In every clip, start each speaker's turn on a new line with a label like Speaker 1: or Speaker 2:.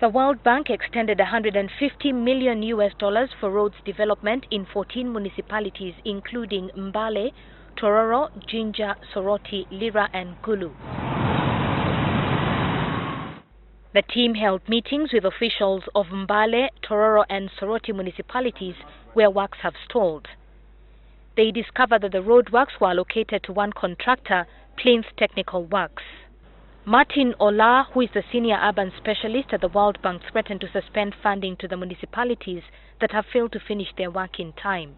Speaker 1: The World Bank extended $150 million for roads development in 14 municipalities, including Mbale, Tororo, Jinja, Soroti, Lira, and Gulu. The team held meetings with officials of Mbale, Tororo, and Soroti municipalities where works have stalled. They discovered that the roadworks were allocated to one contractor, Plains Technical Works. Martin Ola, who is the senior urban specialist at the World Bank, threatened to suspend funding to the municipalities that have failed to finish their work in time.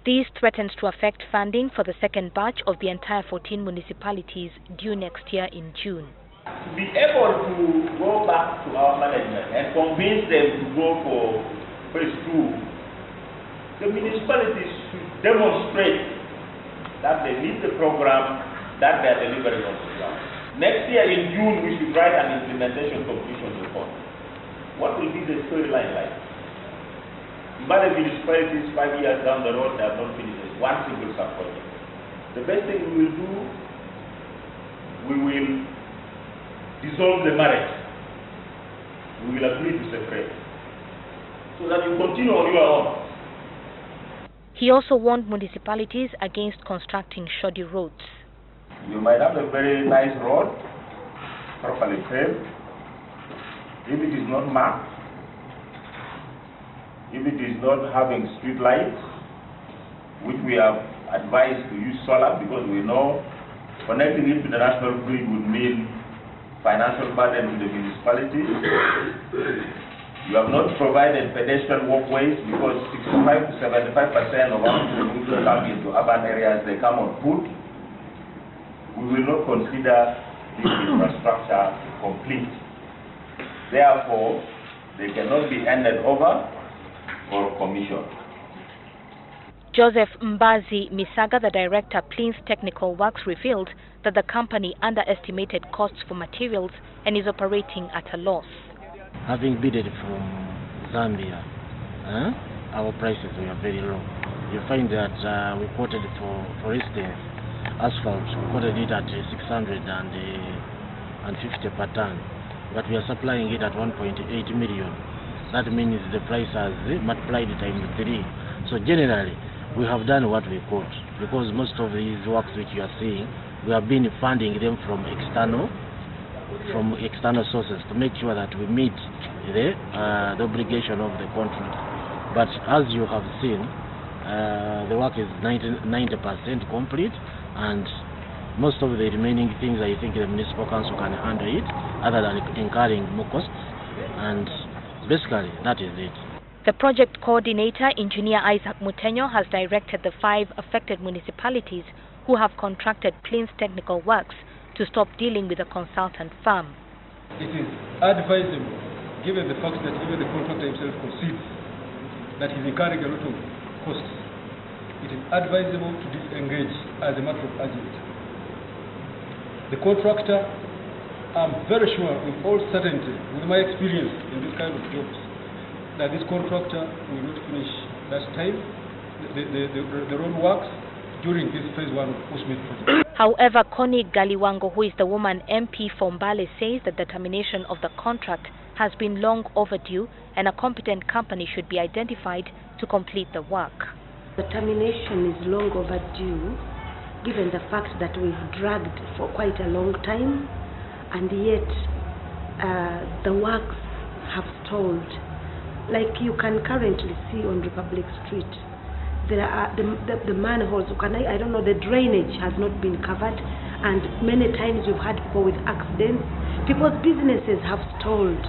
Speaker 1: This threatens to affect funding for the second batch of the entire 14 municipalities due next year in June.
Speaker 2: To be able to go back to our management and convince them to go for phase 2, the municipalities should demonstrate that they need the program that they are delivering on the ground. Next year in June, we should write an implementation completion report. What will be the storyline like? Mbale municipalities 5 years down the road, they have not finished one single sub-project. The best thing we will do, we will dissolve the marriage. We will agree to separate, so that you continue on your own.
Speaker 1: He also warned municipalities against constructing shoddy roads.
Speaker 2: You might have a very nice road, properly paved. If it is not marked, if it is not having street lights, which we have advised to use solar, because we know connecting it to the national grid would mean financial burden to the municipalities. You have not provided pedestrian walkways, because 65 to 75% of our people who come into urban areas, they come on foot. We will not consider this infrastructure complete. Therefore, they cannot be handed over for commission.
Speaker 1: Joseph Mbazi Misaga, the director of Plains Technical Works, revealed that the company underestimated costs for materials and is operating at a loss.
Speaker 3: Having bidded from Zambia, our prices were very low. You find that we quoted for instance, asphalt, we quoted it at 650 per ton, but we are supplying it at 1.8 million. That means the price has multiplied times 3. So generally, we have done what we could, because most of these works which you are seeing, we have been funding them from external sources to make sure that we meet the obligation of the contract. But as you have seen, the work is 90% complete, and most of the remaining things I think the municipal council can handle it, other than incurring more costs, and basically that is it.
Speaker 1: The project coordinator, Engineer Isaac Mutenyo, has directed the 5 affected municipalities who have contracted Plains Technical Works to stop dealing with a consultant firm.
Speaker 4: It is advisable, given the fact that even the contractor himself concedes that he's incurring a lot of costs, it is advisable to disengage as a matter of urgency. The contractor, I'm very sure, with all certainty, with my experience in this kind of jobs, that this contractor will not finish that time, the road works during this phase 1 of Usmith project.
Speaker 1: However, Connie Galiwango, who is the woman MP for Mbale, says that the termination of the contract has been long overdue and a competent company should be identified to complete the work.
Speaker 5: The termination is long overdue, given the fact that we've dragged for quite a long time, and yet the works have stalled. Like you can currently see on Republic Street, there are the manholes, I don't know, the drainage has not been covered, and many times we've had people with accidents. People's businesses have stalled.